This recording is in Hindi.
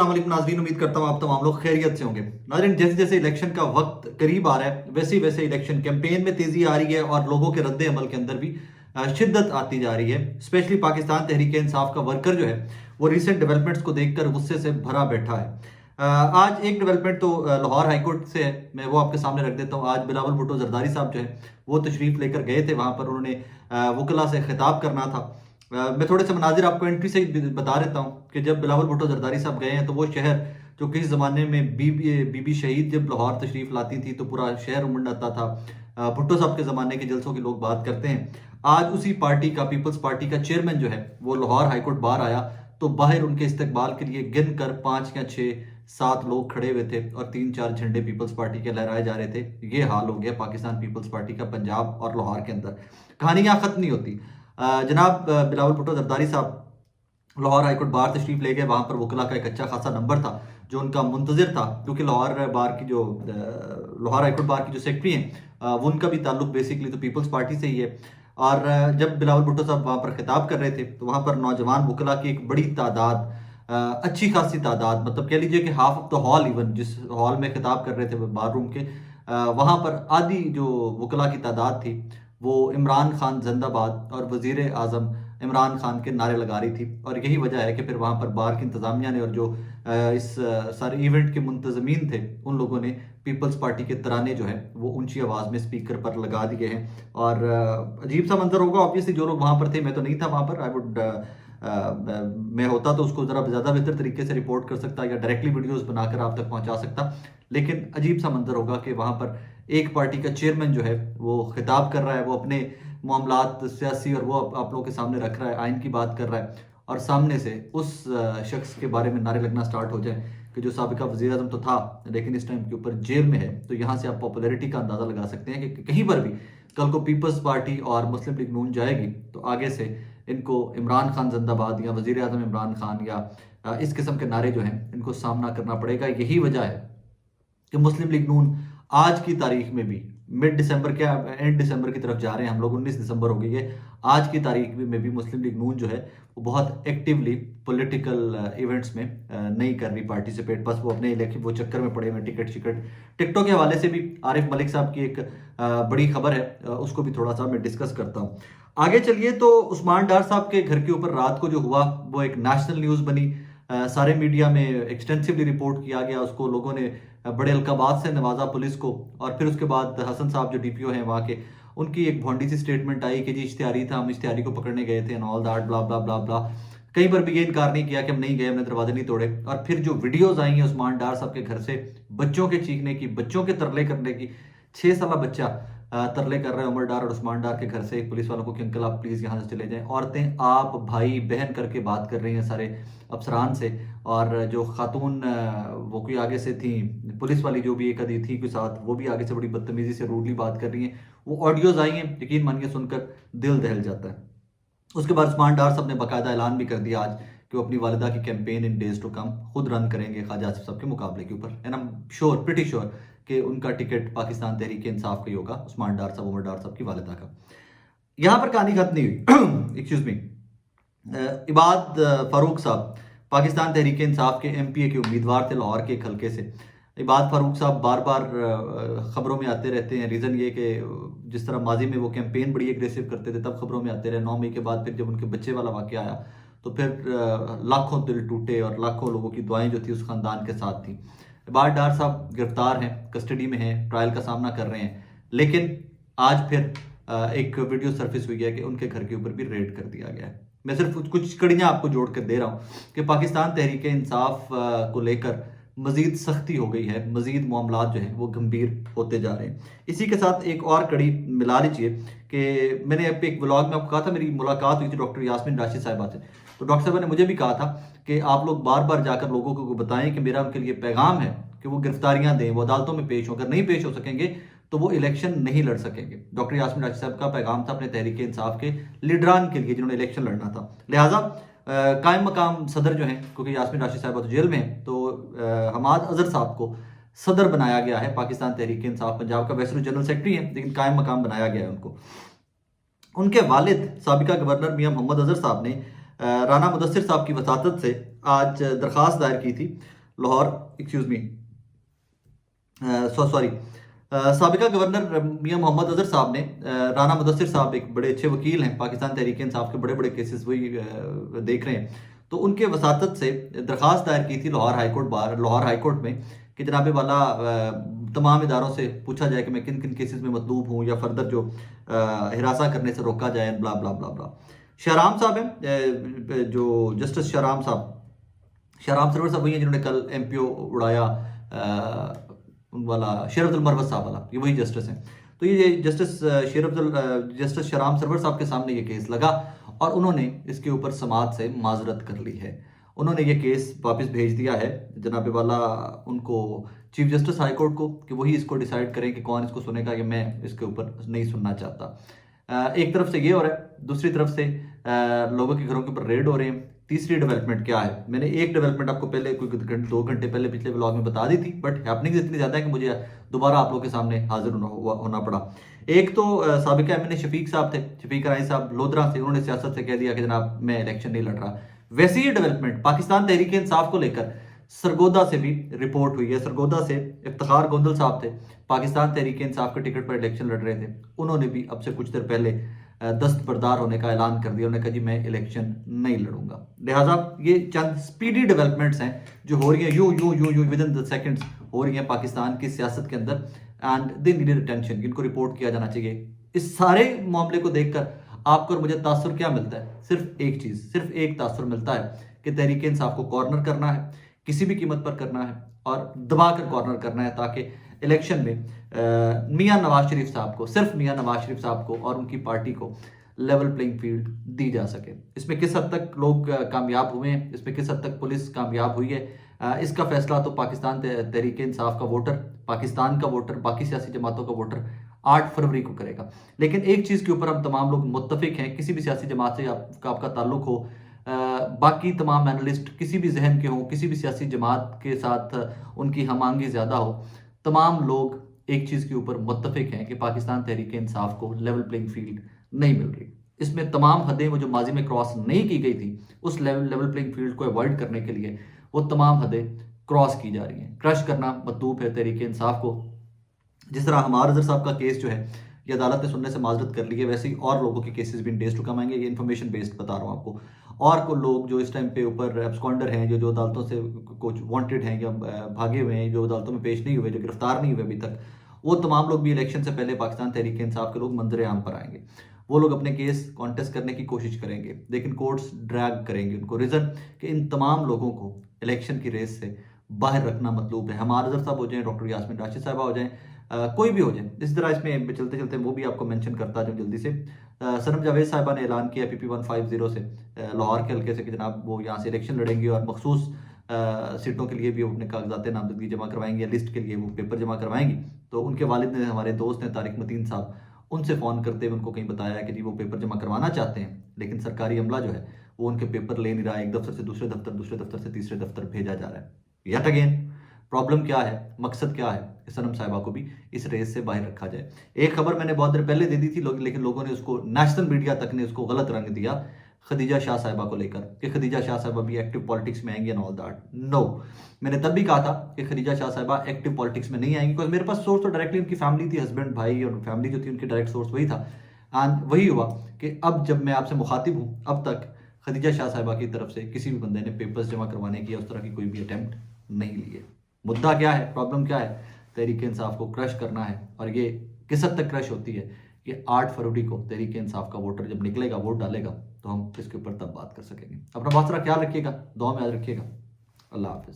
अस्सलामुअलैकुम नाज़रीन, उम्मीद करता हूँ आप तमाम लोग खैरियत से होंगे। नाज़रीन, जैसे जैसे इलेक्शन का वक्त करीब आ रहा है वैसे वैसे इलेक्शन कैंपेन में तेजी आ रही है और लोगों के रद्द अमल के अंदर भी शिद्दत आती जा रही है। स्पेशली पाकिस्तान तहरीक इंसाफ का वर्कर जो है वो रिसेंट डेवलपमेंट्स को देखकर गुस्से से भरा बैठा है। आज एक डेवलपमेंट तो लाहौर हाईकोर्ट से है, मैं वो आपके सामने रख देता हूँ। आज बिलावल भुट्टो जरदारी साहब जो है वो तशरीफ लेकर गए थे, वहां पर उन्होंने वकला से खिताब करना था। मैं थोड़े से मनाजिर आपको एंट्री से ही बता देता हूँ कि जब बिलावल भुट्टो जरदारी साहब गए हैं तो वो शहर जो किस ज़माने में बीबी शहीद जब लाहौर तशरीफ़ लाती थी तो पूरा शहर उमड़ता था। भुट्टो साहब के ज़माने के जलसों की लोग बात करते हैं। आज उसी पार्टी का, पीपल्स पार्टी का चेयरमैन जो है वो लाहौर हाईकोर्ट बार आया तो बाहर उनके इस्तकबाल के लिए गिन कर 5 या 6 7 लोग खड़े हुए थे और 3 4 झंडे पीपल्स पार्टी के लहराए जा रहे थे। ये हाल हो गया पाकिस्तान पीपल्स पार्टी का पंजाब और लाहौर के अंदर। कहानी यहाँ ख़त्म नहीं होती। जनाब बिलावल भुट्टो जरदारी साहब लाहौर हाईकोर्ट बार तशरीफ ले गए। वहां पर वकला का एक अच्छा खासा नंबर था जो उनका मुंतजिर था, क्योंकि लाहौर हाईकोर्ट बार की जो सेक्रेटरी हैं वो उनका भी ताल्लुक बेसिकली तो पीपल्स पार्टी से ही है। और जब बिलावल भुट्टो साहब वहां पर खिताब कर रहे थे तो वहां पर नौजवान वकला की एक बड़ी तादाद, अच्छी खासी तादाद, मतलब कह लीजिए कि half of the hall, even जिस हॉल में खिताब कर रहे थे बार रूम के, वहां पर आधी जो वकला की तादाद थी वो इमरान खान जिंदाबाद और वजीर आजम इमरान खान के नारे लगा रही थी। और यही वजह है कि फिर वहाँ पर बार की इंतज़ामिया ने और जो इस सारे इवेंट के मुंतजमीन थे उन लोगों ने पीपल्स पार्टी के तराने जो है वो ऊंची आवाज़ में स्पीकर पर लगा दिए हैं। और अजीब सा मंजर होगा ऑब्वियसली, जो लोग वहाँ पर थे, मैं तो नहीं था वहाँ पर, मैं होता तो उसको ज़रा ज़्यादा बेहतर तरीके से रिपोर्ट कर सकता या डायरेक्टली वीडियोज़ बनाकर आप तक पहुँचा सकता। लेकिन अजीब सा मंजर होगा कि वहाँ पर एक पार्टी का चेयरमैन जो है वो खिताब कर रहा है, वो अपने मामलात सियासी और वो आप लोगों के सामने रख रहा है, आइन की बात कर रहा है, और सामने से उस शख्स के बारे में नारे लगना स्टार्ट हो जाए कि जो साबिका वज़ीर आज़म तो था लेकिन इस टाइम के ऊपर जेल में है। तो यहाँ से आप पॉपुलैरिटी का अंदाज़ा लगा सकते हैं कि कहीं पर भी कल को पीपल्स पार्टी और मुस्लिम लीग नून जाएगी तो आगे से इनको इमरान खान जिंदाबाद या वज़ीर आज़म इमरान खान या इस किस्म के नारे जो हैं इनको सामना करना पड़ेगा। यही वजह है कि मुस्लिम लीग नून आज की तारीख में भी, मिड दिसंबर के एंड दिसंबर की तरफ जा रहे हैं हम लोग, 19 दिसंबर हो गई है, आज की तारीख में भी मुस्लिम लीग नून जो है वो बहुत एक्टिवली पॉलिटिकल इवेंट्स में नहीं कर रही पार्टिसिपेट। बस वो अपने इलेक्शन वो चक्कर में पड़े हुए टिकटों के हवाले से भी आरिफ मलिक साहब की एक बड़ी खबर है, उसको भी थोड़ा सा मैं डिस्कस करता हूँ। आगे चलिए तो उस्मान डार साहब के घर के ऊपर रात को जो हुआ वो एक नेशनल न्यूज़ बनी। सारे मीडिया में एक्सटेंसिवली रिपोर्ट किया गया, उसको लोगों ने बड़े अलकाबात से नवाजा पुलिस को। और फिर उसके बाद हसन साहब जो डीपीओ हैं वहाँ के, उनकी एक भोंडी सी स्टेटमेंट आई कि जी इश्तिहारी था, हम इश्तिहारी को पकड़ने गए थे एंड ऑल दैट ब्ला ब्ला ब्ला ब्ला। कहीं पर भी ये इनकार नहीं किया कि हम नहीं गए, हमने दरवाजे नहीं तोड़े। और फिर जो वीडियोज आई हैं उस्मान डार साहब के घर से बच्चों के चीखने की, बच्चों के तरले करने की, 6 साल बच्चा तरले कर रहे हैं उमर डार और उस्मान डार के घर से पुलिस वालों को कि अंकल आप प्लीज़ यहाँ से चले जाएं। औरतें आप भाई बहन करके बात कर रही हैं सारे अफसरान से, और जो खातून वो कोई आगे से थी पुलिस वाली, जो भी एक आधी थी कोई साथ, वो भी आगे से बड़ी बदतमीजी से रूडली बात कर रही हैं। वो ऑडियोज आई हैं, यकीन मानिए सुनकर दिल दहल जाता है। उसके बाद उस्मान डार साहब ने बाकायदा ऐलान भी कर दिया आज कि वो अपनी वालिदा की campaign in days to come खुद रन करेंगे ख्वाजा आसिफ साहब के मुकाबले के ऊपर। And I am sure, pretty sure कि उनका टिकट पाकिस्तान तहरीक इंसाफ का ही होगा, उस्मान डार साहब, उमर डार साहब की वालिदा का। यहाँ पर कहानी खत्म नहीं हुई। Excuse me. इबाद फारूक साहब पाकिस्तान तहरीक इंसाफ के एमपीए के उम्मीदवार थे लाहौर के एक हल्के से। इबाद फारूक साहब बार बार खबरों में आते रहते हैं। रीज़न ये कि जिस तरह माजी में वो कैंपेन बड़ी एग्रेसिव करते थे तब खबरों में आते रहे। 9 मई के बाद फिर जब उनके बच्चे वाला वाक़या आया तो फिर लाखों दिल टूटे और लाखों लोगों की दुआएं जो थी उस ख़ानदान के साथ थी। इबाद डार साहब गिरफ्तार हैं, कस्टडी में हैं, ट्रायल का सामना कर रहे हैं, लेकिन आज फिर एक वीडियो सर्फिस हुई है कि उनके घर के ऊपर भी रेड कर दिया गया है। मैं सिर्फ कुछ कड़ियाँ आपको जोड़ कर दे रहा हूँ कि पाकिस्तान तहरीक इंसाफ को लेकर मजीद सख्ती हो गई है, मजीद मामलात जो हैं वो गंभीर होते जा रहे हैं। इसी के साथ एक और कड़ी मिला लीजिए कि मैंने एक व्लॉग में आपको कहा था मेरी मुलाकात हुई थी डॉक्टर यास्मीन राशिद साहिबा से। तो डॉक्टर साहबा ने मुझे भी कहा था कि आप लोग बार बार जाकर लोगों को बताएं कि मेरा उनके लिए पैगाम है कि वो गिरफ्तारियां दें, वो अदालतों में पेश हों। अगर नहीं पेश हो सकेंगे तो वो इलेक्शन नहीं लड़ सकेंगे। डॉक्टर यास्मीन राशिद साहब का पैगाम था अपने तहरीक इंसाफ के लीडरान के लिए जिन्होंने इलेक्शन लड़ना था। लिहाजा कायम मकाम सदर जो हैं, क्योंकि यास्मीन राशिद साहब तो जेल में हैं, तो हमाद अजहर साहब को सदर बनाया गया है पाकिस्तान तहरीक इंसाफ पंजाब का। वैसे जनरल सेक्रेटरी हैं लेकिन कायम मकाम बनाया गया है उनको। उनके वालिद साबिका गवर्नर मियां मोहम्मद अजहर साहब ने राना मुदस्सिर साहब की वसातत से आज दरख्वास्त दायर की थी लाहौर, एक्सक्यूज़ मी, सॉरी, साबिका गवर्नर मियां मोहम्मद अजहर साहब ने, राना मुदस्सिर साहब एक बड़े अच्छे वकील हैं, पाकिस्तान तहरीक इंसाफ के बड़े बड़े केसेस वही देख रहे हैं, तो उनके वसातत से दरख्वास्त दायर की थी लाहौर हाई कोर्ट में कि जनाब वाला तमाम इदारों से पूछा जाए कि मैं किन किन केसेस में मतलूब हूँ या फर्दर जो हिरासा करने से रोका जाए, ब्ला ब्ला ब्ला ब्ला। शहराम साहब हैं, जो जस्टिस शहराम सरवर साहब वही हैं जिन्होंने कल MPO उड़ाया वाला शेर अब्दुल मरवत साहब वाला, ये वही जस्टिस हैं। तो ये जस्टिस शहराम सरवर साहब के सामने ये केस लगा और उन्होंने इसके ऊपर समाअत से माजरत कर ली है। उन्होंने ये केस वापस भेज दिया है जनाब वाला उनको चीफ जस्टिस हाई कोर्ट को कि वही इसको डिसाइड करें कि कौन इसको सुनेगा या मैं इसके ऊपर नहीं सुनना चाहता। एक तरफ से ये हो रहा है, दूसरी तरफ से लोगों के घरों के ऊपर रेड हो रहे हैं। तीसरी डेवलपमेंट क्या है, मैंने एक डेवलपमेंट आपको पहले कोई 2 घंटे पहले पिछले व्लॉग में बता दी थी, बट हैपनिंग इतनी ज़्यादा है कि मुझे दोबारा आप लोगों के सामने हाजिर होना पड़ा। एक तो साबिका MNA शफीक साहब थे, शफीक कराई साहब लोधरा से, उन्होंने सियासत से कह दिया कि जनाब मैं इलेक्शन नहीं लड़ रहा। वैसे ही डेवलपमेंट पाकिस्तान तहरीक इंसाफ को लेकर सरगोदा से भी रिपोर्ट हुई है। सरगोदा से इफ्तिखार गोंदल साहब थे, पाकिस्तान तहरीक इंसाफ के टिकट पर इलेक्शन लड़ रहे थे, उन्होंने भी अब से कुछ देर पहले दस्तबरदार होने का ऐलान कर दिया। उन्होंने कहा जी मैं इलेक्शन नहीं लड़ूंगा। लिहाजा ये चंद स्पीडी डेवलपमेंट्स हैं जो हो रही हैं, यूं विद इन द सेकंड्स हो रही हैं पाकिस्तान की सियासत के अंदर, एंड दे नीडेड अटेंशन, इनको रिपोर्ट किया जाना चाहिए। इस सारे मामले को देखकर आपको और मुझे तासुर क्या मिलता है? सिर्फ एक तासुर मिलता है कि तहरीक इंसाफ को कॉर्नर करना है, किसी भी कीमत पर करना है और दबा कर कॉर्नर करना है, ताकि इलेक्शन में मियां नवाज शरीफ साहब को, सिर्फ मियां नवाज शरीफ साहब को और उनकी पार्टी को लेवल प्लेइंग फील्ड दी जा सके। इसमें किस हद तक लोग कामयाब हुए हैं, इसमें किस हद तक पुलिस कामयाब हुई है, इसका फैसला तो पाकिस्तान तहरीक इंसाफ का वोटर, पाकिस्तान का वोटर, बाकी सियासी जमातों का वोटर 8 फरवरी को करेगा। लेकिन एक चीज़ के ऊपर हम तमाम लोग मुत्तफिक हैं, किसी भी सियासी जमात से आपका ताल्लुक हो, बाकी तमाम एनालिस्ट किसी भी जहन के हों, किसी भी सियासी जमात के साथ उनकी हमांगी ज़्यादा हो, तमाम लोग एक चीज़ के ऊपर मुत्तफिक हैं कि पाकिस्तान तहरीक इंसाफ को लेवल प्लेइंग फील्ड नहीं मिल रही। इसमें तमाम हदें वो जो माजी में क्रॉस नहीं की गई थी, उस लेवल प्लेइंग फील्ड को अवॉइड करने के लिए वो तमाम हदें क्रॉस की जा रही हैं। क्रश करना मतलूब है तहरीक इंसाफ को। जिस तरह हमार अजहर साहब का केस जो है ये अदालत ने सुनने से माजरत कर ली है, वैसे ही और लोगों के केसेस भी इन डेज टू कम आएंगे। ये इन्फॉर्मेशन बेस्ड बता रहा हूँ आपको। और को लोग जो इस टाइम पे ऊपर एब्सकॉन्डर हैं, जो अदालतों से कुछ वांटेड हैं या भागे हुए हैं, जो अदालतों में पेश नहीं हुए, जो गिरफ्तार नहीं हुए अभी तक, वो तमाम लोग भी इलेक्शन से पहले पाकिस्तान तहरीक इंसाफ के लोग मंजर आम पर आएंगे। वो लोग अपने केस कॉन्टेस्ट करने की कोशिश करेंगे, लेकिन कोर्ट्स ड्रैग करेंगे उनको। रीज़न कि इन तमाम लोगों को इलेक्शन की रेस से बाहर रखना मतलब है। हमार अजहर साहब हो जाएं, डॉक्टर यास्मीन राशिद साहबा हो जाएं, कोई भी हो जाए। इस तरह इसमें चलते चलते वो भी आपको मेंशन करता जाऊँ जल्दी से। सनम जावेद साहिबा ने ऐलान किया PP 150 से लाहौर के हल्के से कि जनाब वो यहाँ से इलेक्शन लड़ेंगे और मखसूस सीटों के लिए भी अपने कागजात नामजदगी जमा करवाएंगे, लिस्ट के लिए वो पेपर जमा करवाएंगी। तो उनके वालिद ने, हमारे दोस्त हैं तारिक मतीन साहब, उनसे फ़ोन करते हुए उनको कहीं बताया कि जी वो पेपर जमा करवाना चाहते हैं, लेकिन सरकारी अमला जो है वो उनके पेपर ले नहीं रहा है। एक दफ्तर से दूसरे दफ्तर, दूसरे दफ्तर से तीसरे दफ्तर भेजा जा रहा है। यट अगेन प्रॉब्लम क्या है, मकसद क्या है कि सनम साहिबा को भी इस रेस से बाहर रखा जाए। एक खबर मैंने बहुत देर पहले दे दी थी लेकिन लोगों ने उसको, नेशनल मीडिया तक ने उसको गलत रंग दिया खदीजा शाह साहिबा को लेकर कि खदीजा शाह साहिबा भी एक्टिव पॉलिटिक्स में आएंगी एंड ऑल दैट। नो, मैंने तब भी कहा था कि खदीजा शाह साहिबा एक्टिव पॉलिटिक्स में नहीं आएंगी, बिकॉज मेरे पास सोर्स तो डायरेक्टली उनकी फैमिली थी, हस्बैंड भाई और फैमिली जो थी उनकी डायरेक्ट सोर्स वही था। एंड वही हुआ कि अब जब मैं आपसे मुखातिब हूँ, अब तक खदीजा शाह साहिबा की तरफ से किसी भी बंदे ने पेपर्स जमा करवाने की उस तरह की कोई भी अटेम्प्ट नहीं ली है। मुद्दा क्या है, प्रॉब्लम क्या है? तहरीक इंसाफ को क्रश करना है। और ये किस हद तक क्रश होती है कि 8 फरवरी को तहरीक इंसाफ का वोटर जब निकलेगा, वोट डालेगा, तो हम इसके ऊपर तब बात कर सकेंगे। अपना बहुत सारा ख्याल रखिएगा, दुआ में याद रखिएगा। अल्लाह हाफिज़।